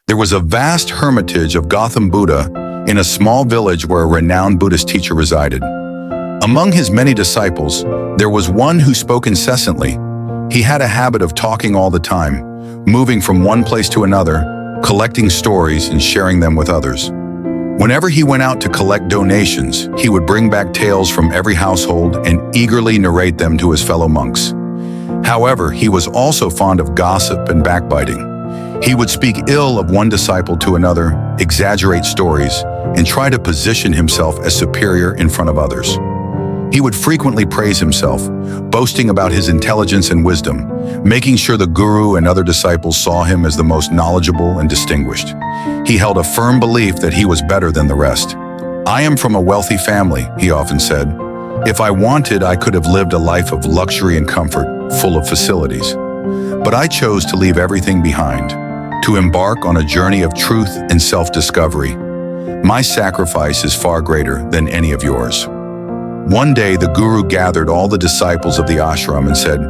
There was a vast hermitage of Gautam Buddha in a small village where a renowned Buddhist teacher resided. Among his many disciples, there was one who spoke incessantly. He had a habit of talking all the time, moving from one place to another, collecting stories and sharing them with others. Whenever he went out to collect donations, he would bring back tales from every household and eagerly narrate them to his fellow monks. However, he was also fond of gossip and backbiting. He would speak ill of one disciple to another, exaggerate stories, and try to position himself as superior in front of others. He would frequently praise himself, boasting about his intelligence and wisdom, making sure the guru and other disciples saw him as the most knowledgeable and distinguished. He held a firm belief that he was better than the rest. "I am from a wealthy family," he often said. "If I wanted, I could have lived a life of luxury and comfort, full of facilities. But I chose to leave everything behind, to embark on a journey of truth and self-discovery. My sacrifice is far greater than any of yours." One day, the guru gathered all the disciples of the ashram and said,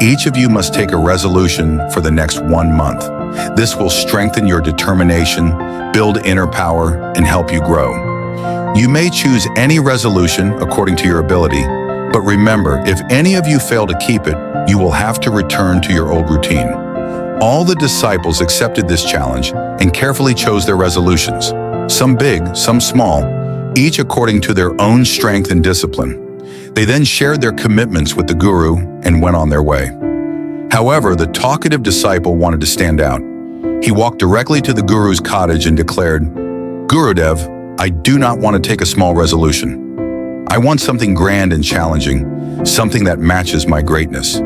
"Each of you must take a resolution for the next 1 month. This will strengthen your determination, build inner power, and help you grow. You may choose any resolution according to your ability, but remember, if any of you fail to keep it, you will have to return to your old routine." All the disciples accepted this challenge and carefully chose their resolutions, some big, some small, each according to their own strength and discipline. They then shared their commitments with the guru and went on their way. However, the talkative disciple wanted to stand out. He walked directly to the guru's cottage and declared, "Gurudev, I do not want to take a small resolution. I want something grand and challenging, something that matches my greatness.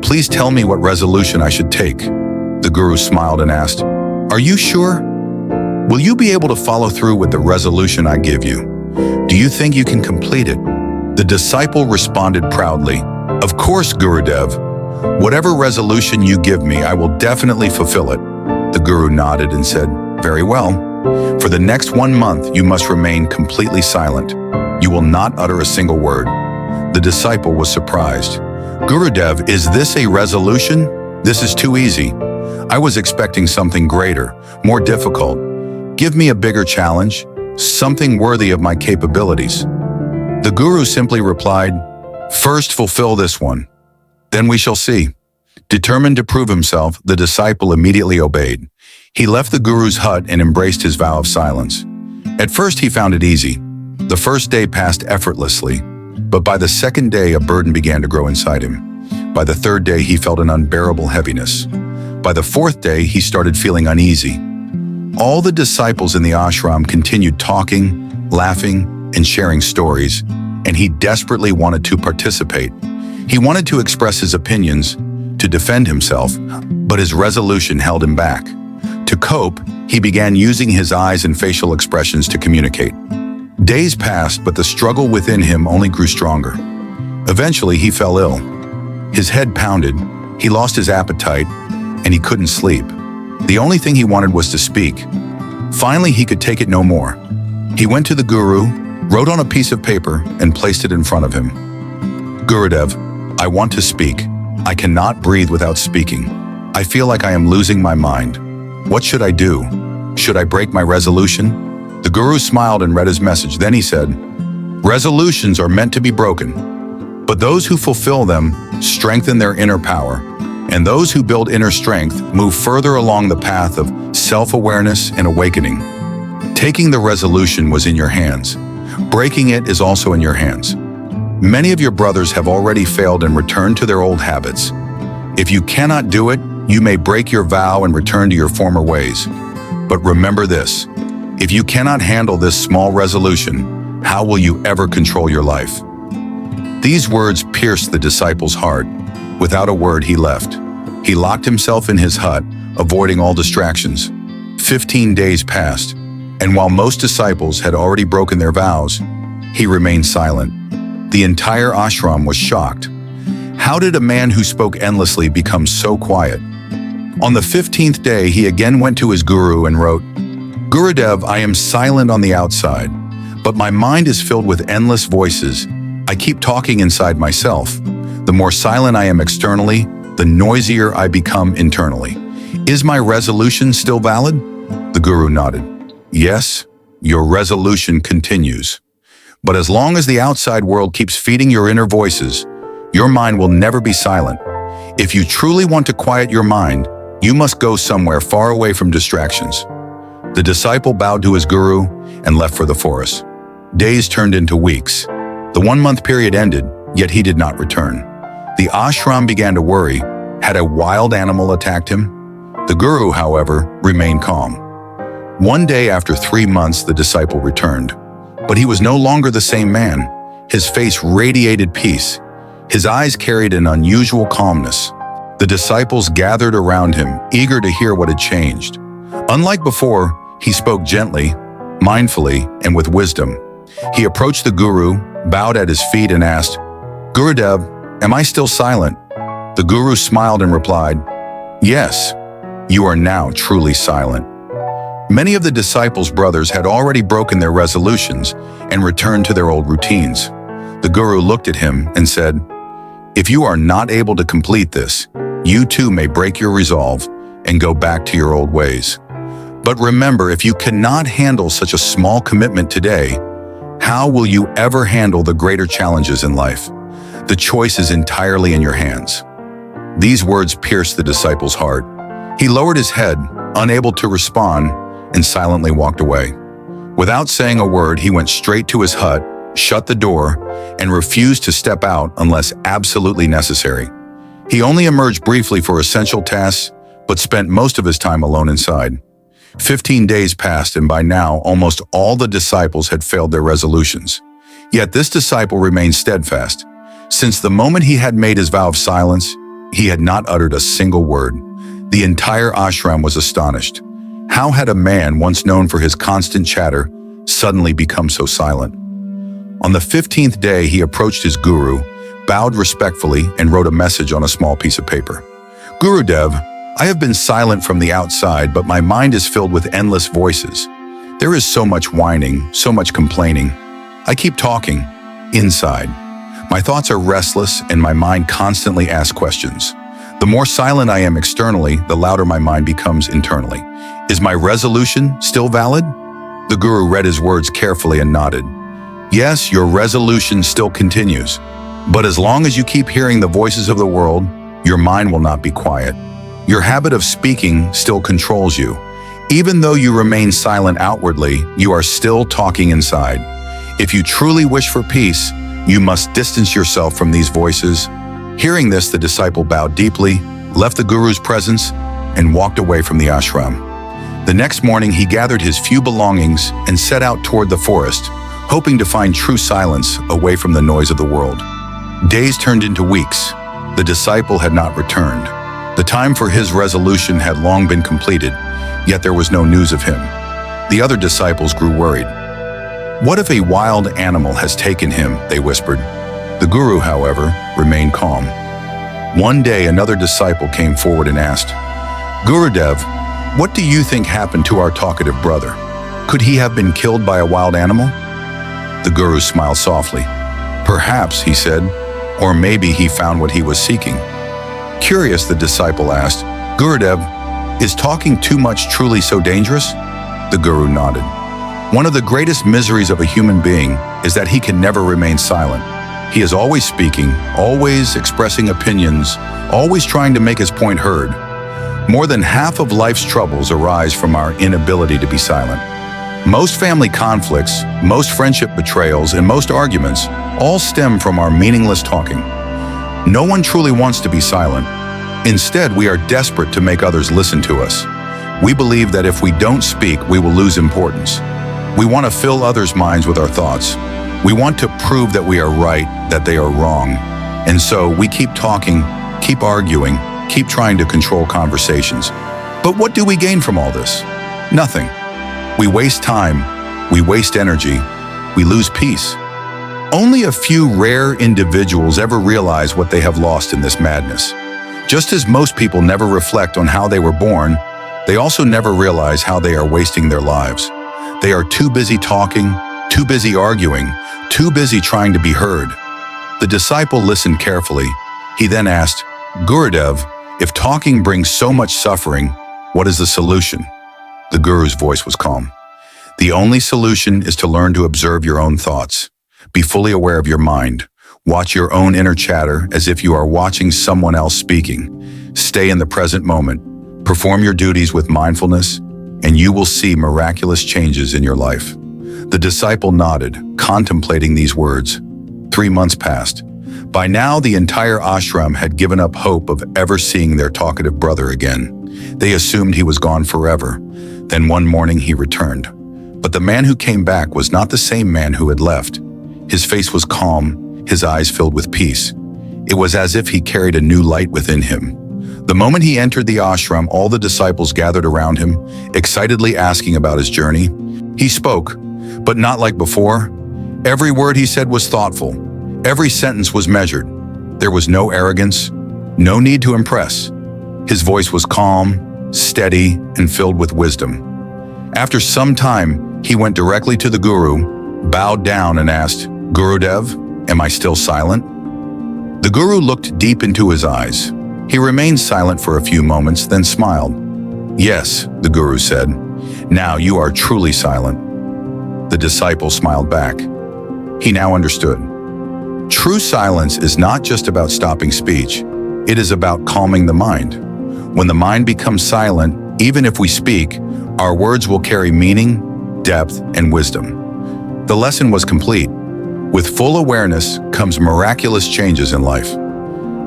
Please tell me what resolution I should take." The guru smiled and asked, "Are you sure? Will you be able to follow through with the resolution I give you? Do you think you can complete it?" The disciple responded proudly, "Of course, Gurudev. Whatever resolution you give me, I will definitely fulfill it." The guru nodded and said, "Very well. For the next 1 month, you must remain completely silent. You will not utter a single word." The disciple was surprised. "Gurudev, is this a resolution? This is too easy. I was expecting something greater, more difficult. Give me a bigger challenge, something worthy of my capabilities." The guru simply replied, "First fulfill this one, then we shall see." Determined to prove himself, the disciple immediately obeyed. He left the guru's hut and embraced his vow of silence. At first he found it easy. The first day passed effortlessly, but by the second day a burden began to grow inside him. By the third day he felt an unbearable heaviness. By the fourth day he started feeling uneasy. All the disciples in the ashram continued talking, laughing, and sharing stories, and he desperately wanted to participate. He wanted to express his opinions, to defend himself, but his resolution held him back. To cope, he began using his eyes and facial expressions to communicate. Days passed, but the struggle within him only grew stronger. Eventually, he fell ill. His head pounded, he lost his appetite, and he couldn't sleep. The only thing he wanted was to speak. Finally, he could take it no more. He went to the guru, wrote on a piece of paper, and placed it in front of him. "Gurudev, I want to speak. I cannot breathe without speaking. I feel like I am losing my mind. What should I do? Should I break my resolution?" The guru smiled and read his message. Then he said, "Resolutions are meant to be broken, but those who fulfill them strengthen their inner power, and those who build inner strength move further along the path of self-awareness and awakening. Taking the resolution was in your hands. Breaking it is also in your hands. Many of your brothers have already failed and returned to their old habits. If you cannot do it, you may break your vow and return to your former ways. But remember this, if you cannot handle this small resolution, how will you ever control your life?" These words pierced the disciple's heart. Without a word, he left. He locked himself in his hut, avoiding all distractions. 15 days passed, and while most disciples had already broken their vows, he remained silent. The entire ashram was shocked. How did a man who spoke endlessly become so quiet? On the 15th day, he again went to his guru and wrote, "Gurudev, I am silent on the outside, but my mind is filled with endless voices. I keep talking inside myself. The more silent I am externally, the noisier I become internally. Is my resolution still valid?" The guru nodded. Yes, your resolution continues. But as long as the outside world keeps feeding your inner voices, your mind will never be silent. If you truly want to quiet your mind, you must go somewhere far away from distractions. The disciple bowed to his guru and left for the forest. Days turned into weeks. The 1-month period ended, yet he did not return. The ashram began to worry. Had a wild animal attacked him? The guru, however, remained calm. One day after 3 months, the disciple returned. But he was no longer the same man. His face radiated peace. His eyes carried an unusual calmness. The disciples gathered around him, eager to hear what had changed. Unlike before, he spoke gently, mindfully, and with wisdom. He approached the guru, bowed at his feet, and asked, "Gurudev, am I still silent?" The guru smiled and replied, "Yes, you are now truly silent." Many of the disciples' brothers had already broken their resolutions and returned to their old routines. The guru looked at him and said, "If you are not able to complete this, you too may break your resolve and go back to your old ways. But remember, if you cannot handle such a small commitment today, how will you ever handle the greater challenges in life? The choice is entirely in your hands." These words pierced the disciple's heart. He lowered his head, unable to respond, and silently walked away. Without saying a word, he went straight to his hut, shut the door, and refused to step out unless absolutely necessary. He only emerged briefly for essential tasks, but spent most of his time alone inside. 15 days passed, and by now, almost all the disciples had failed their resolutions. Yet this disciple remained steadfast. Since the moment he had made his vow of silence, he had not uttered a single word. The entire ashram was astonished. How had a man once known for his constant chatter suddenly become so silent? On the 15th day, he approached his guru, bowed respectfully, and wrote a message on a small piece of paper. "Gurudev, I have been silent from the outside, but my mind is filled with endless voices. There is so much whining, so much complaining. I keep talking, inside. My thoughts are restless, and my mind constantly asks questions. The more silent I am externally, the louder my mind becomes internally. Is my resolution still valid?" The guru read his words carefully and nodded. "Yes, your resolution still continues. But as long as you keep hearing the voices of the world, your mind will not be quiet. Your habit of speaking still controls you. Even though you remain silent outwardly, you are still talking inside. If you truly wish for peace, you must distance yourself from these voices." Hearing this, the disciple bowed deeply, left the guru's presence, and walked away from the ashram. The next morning, he gathered his few belongings and set out toward the forest, hoping to find true silence away from the noise of the world. Days turned into weeks. The disciple had not returned. The time for his resolution had long been completed, yet there was no news of him. The other disciples grew worried. "What if a wild animal has taken him?" they whispered. The guru, however, remained calm. One day, another disciple came forward and asked, "Gurudev, what do you think happened to our talkative brother? Could he have been killed by a wild animal?" The guru smiled softly. "Perhaps," he said, "or maybe he found what he was seeking." Curious, the disciple asked, "Gurudev, is talking too much truly so dangerous?" The guru nodded. "One of the greatest miseries of a human being is that he can never remain silent. He is always speaking, always expressing opinions, always trying to make his point heard. More than half of life's troubles arise from our inability to be silent. Most family conflicts, most friendship betrayals, and most arguments all stem from our meaningless talking. No one truly wants to be silent. Instead, we are desperate to make others listen to us. We believe that if we don't speak, we will lose importance. We want to fill others' minds with our thoughts. We want to prove that we are right, that they are wrong. And so we keep talking, keep arguing, keep trying to control conversations. But what do we gain from all this? Nothing. We waste time, we waste energy, we lose peace. Only a few rare individuals ever realize what they have lost in this madness. Just as most people never reflect on how they were born, they also never realize how they are wasting their lives. They are too busy talking, too busy arguing, too busy trying to be heard. The disciple listened carefully. He then asked, "Gurudev, if talking brings so much suffering, what is the solution?" The guru's voice was calm. The only solution is to learn to observe your own thoughts. Be fully aware of your mind. Watch your own inner chatter as if you are watching someone else speaking. Stay in the present moment. Perform your duties with mindfulness, and you will see miraculous changes in your life. The disciple nodded, contemplating these words. 3 months passed. By now, the entire ashram had given up hope of ever seeing their talkative brother again. They assumed he was gone forever. Then one morning he returned. But the man who came back was not the same man who had left. His face was calm, his eyes filled with peace. It was as if he carried a new light within him. The moment he entered the ashram, all the disciples gathered around him, excitedly asking about his journey. He spoke, but not like before. Every word he said was thoughtful. Every sentence was measured. There was no arrogance, no need to impress. His voice was calm, steady, and filled with wisdom. After some time, he went directly to the guru, bowed down and asked, "Gurudev, am I still silent?" The guru looked deep into his eyes. He remained silent for a few moments, then smiled. "Yes," the guru said, "now you are truly silent." The disciple smiled back. He now understood. True silence is not just about stopping speech. It is about calming the mind. When the mind becomes silent, even if we speak, our words will carry meaning, depth, and wisdom. The lesson was complete. With full awareness comes miraculous changes in life.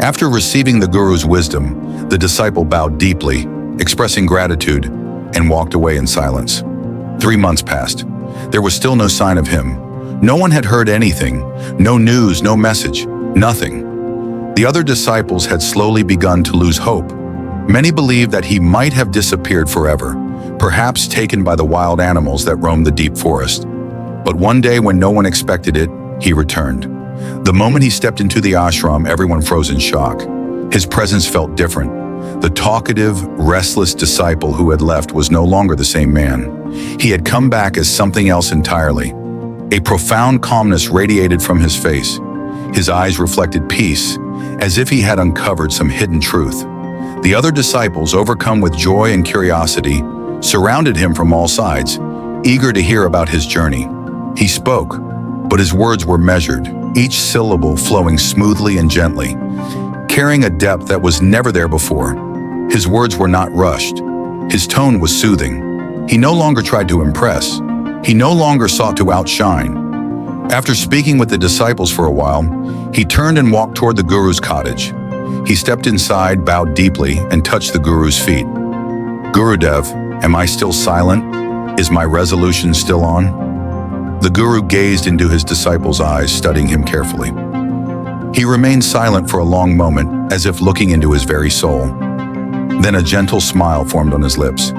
After receiving the guru's wisdom, the disciple bowed deeply, expressing gratitude, and walked away in silence. 3 months passed. There was still no sign of him. No one had heard anything, no news, no message, nothing. The other disciples had slowly begun to lose hope. Many believed that he might have disappeared forever, perhaps taken by the wild animals that roamed the deep forest. But one day, when no one expected it, he returned. The moment he stepped into the ashram, everyone froze in shock. His presence felt different. The talkative, restless disciple who had left was no longer the same man. He had come back as something else entirely. A profound calmness radiated from his face. His eyes reflected peace, as if he had uncovered some hidden truth. The other disciples, overcome with joy and curiosity, surrounded him from all sides, eager to hear about his journey. He spoke, but his words were measured, each syllable flowing smoothly and gently, carrying a depth that was never there before. His words were not rushed. His tone was soothing. He no longer tried to impress. He no longer sought to outshine. After speaking with the disciples for a while, he turned and walked toward the guru's cottage. He stepped inside, bowed deeply, and touched the guru's feet. "Gurudev, am I still silent? Is my resolution still on?" The guru gazed into his disciple's eyes, studying him carefully. He remained silent for a long moment, as if looking into his very soul. Then a gentle smile formed on his lips.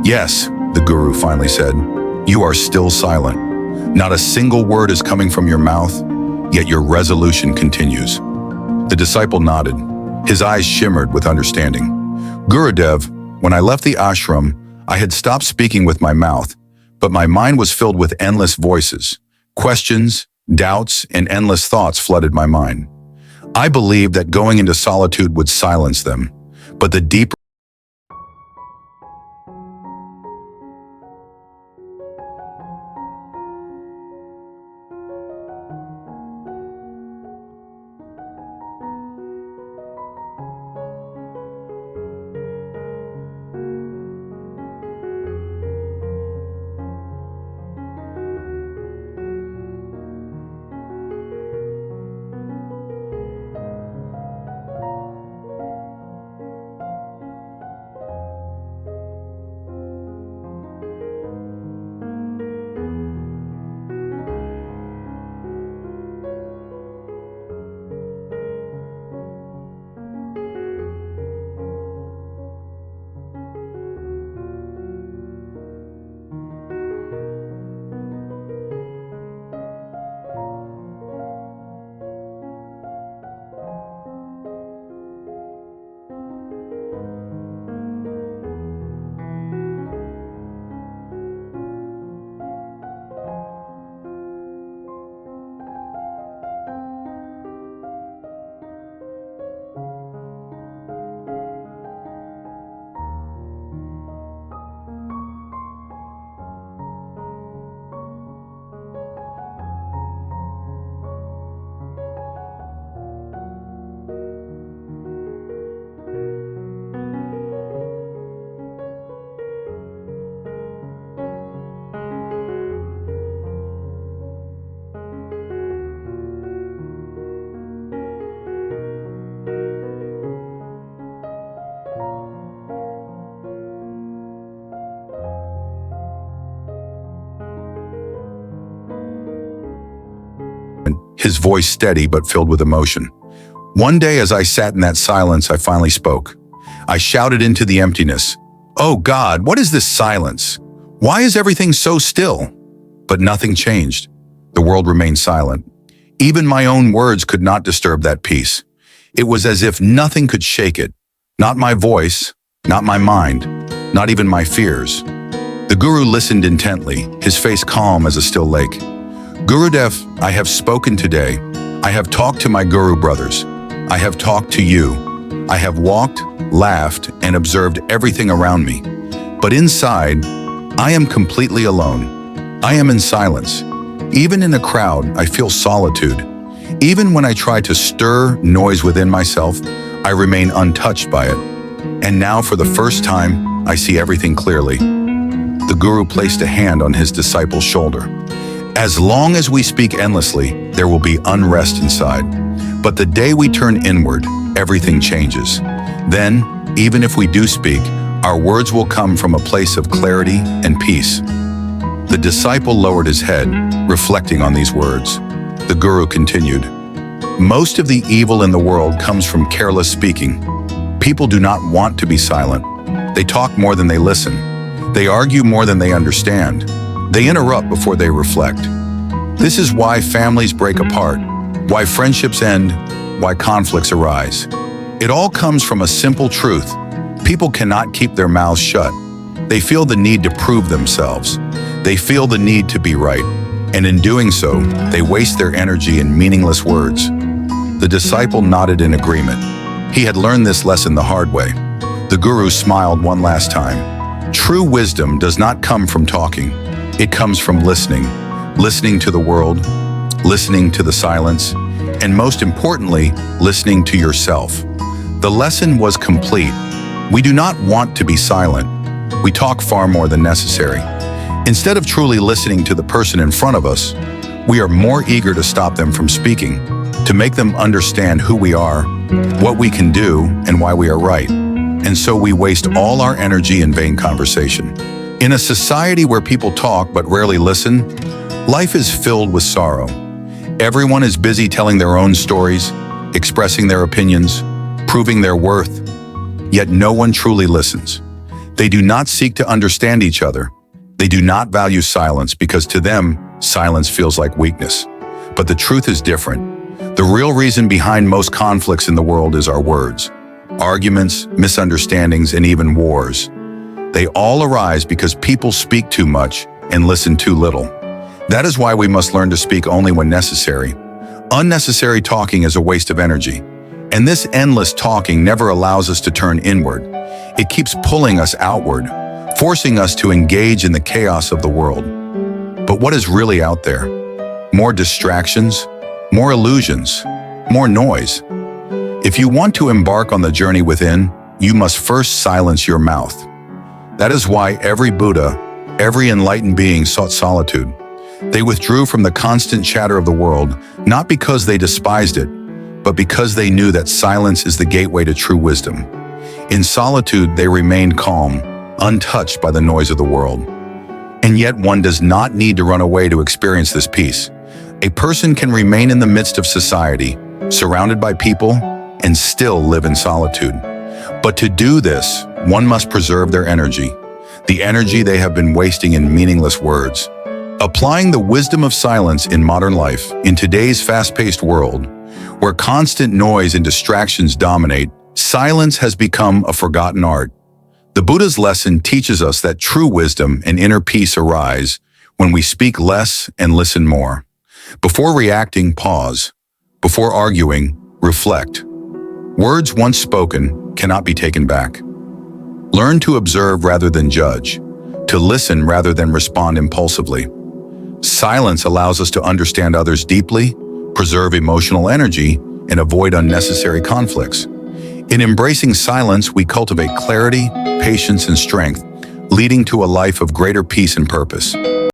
"Yes," the guru finally said, "you are still silent. Not a single word is coming from your mouth, yet your resolution continues." The disciple nodded. His eyes shimmered with understanding. "Gurudev, when I left the ashram, I had stopped speaking with my mouth, but my mind was filled with endless voices. Questions, doubts, and endless thoughts flooded my mind. I believed that going into solitude would silence them, but the deeper his voice steady but filled with emotion. One day as I sat in that silence, I finally spoke. I shouted into the emptiness, "Oh God, what is this silence? Why is everything so still?" But nothing changed. The world remained silent. Even my own words could not disturb that peace. It was as if nothing could shake it. Not my voice, not my mind, not even my fears. The Guru listened intently, his face calm as a still lake. "Gurudev, I have spoken today. I have talked to my Guru brothers. I have talked to you. I have walked, laughed, and observed everything around me. But inside, I am completely alone. I am in silence. Even in a crowd, I feel solitude. Even when I try to stir noise within myself, I remain untouched by it. And now, for the first time, I see everything clearly." The Guru placed a hand on his disciple's shoulder. "As long as we speak endlessly, there will be unrest inside. But the day we turn inward, everything changes. Then, even if we do speak, our words will come from a place of clarity and peace." The disciple lowered his head, reflecting on these words. The Guru continued, "Most of the evil in the world comes from careless speaking. People do not want to be silent. They talk more than they listen. They argue more than they understand. They interrupt before they reflect. This is why families break apart, why friendships end, why conflicts arise. It all comes from a simple truth. People cannot keep their mouths shut. They feel the need to prove themselves. They feel the need to be right. And in doing so, they waste their energy in meaningless words." The disciple nodded in agreement. He had learned this lesson the hard way. The Guru smiled one last time. "True wisdom does not come from talking. It comes from listening. Listening to the world, listening to the silence, and most importantly, listening to yourself." The lesson was complete. We do not want to be silent. We talk far more than necessary. Instead of truly listening to the person in front of us, we are more eager to stop them from speaking, to make them understand who we are, what we can do, and why we are right. And so we waste all our energy in vain conversation. In a society where people talk but rarely listen, life is filled with sorrow. Everyone is busy telling their own stories, expressing their opinions, proving their worth, yet no one truly listens. They do not seek to understand each other. They do not value silence because to them, silence feels like weakness. But the truth is different. The real reason behind most conflicts in the world is our words. Arguments, misunderstandings, and even wars. They all arise because people speak too much and listen too little. That is why we must learn to speak only when necessary. Unnecessary talking is a waste of energy. And this endless talking never allows us to turn inward. It keeps pulling us outward, forcing us to engage in the chaos of the world. But what is really out there? More distractions, more illusions, more noise. If you want to embark on the journey within, you must first silence your mouth. That is why every Buddha, every enlightened being sought solitude. They withdrew from the constant chatter of the world, not because they despised it, but because they knew that silence is the gateway to true wisdom. In solitude, they remained calm, untouched by the noise of the world. And yet one does not need to run away to experience this peace. A person can remain in the midst of society, surrounded by people, and still live in solitude. But to do this, one must preserve their energy, the energy they have been wasting in meaningless words. Applying the wisdom of silence in modern life, in today's fast-paced world, where constant noise and distractions dominate, silence has become a forgotten art. The Buddha's lesson teaches us that true wisdom and inner peace arise when we speak less and listen more. Before reacting, pause. Before arguing, reflect. Words once spoken cannot be taken back. Learn to observe rather than judge, to listen rather than respond impulsively. Silence allows us to understand others deeply, preserve emotional energy, and avoid unnecessary conflicts. In embracing silence, we cultivate clarity, patience, and strength, leading to a life of greater peace and purpose.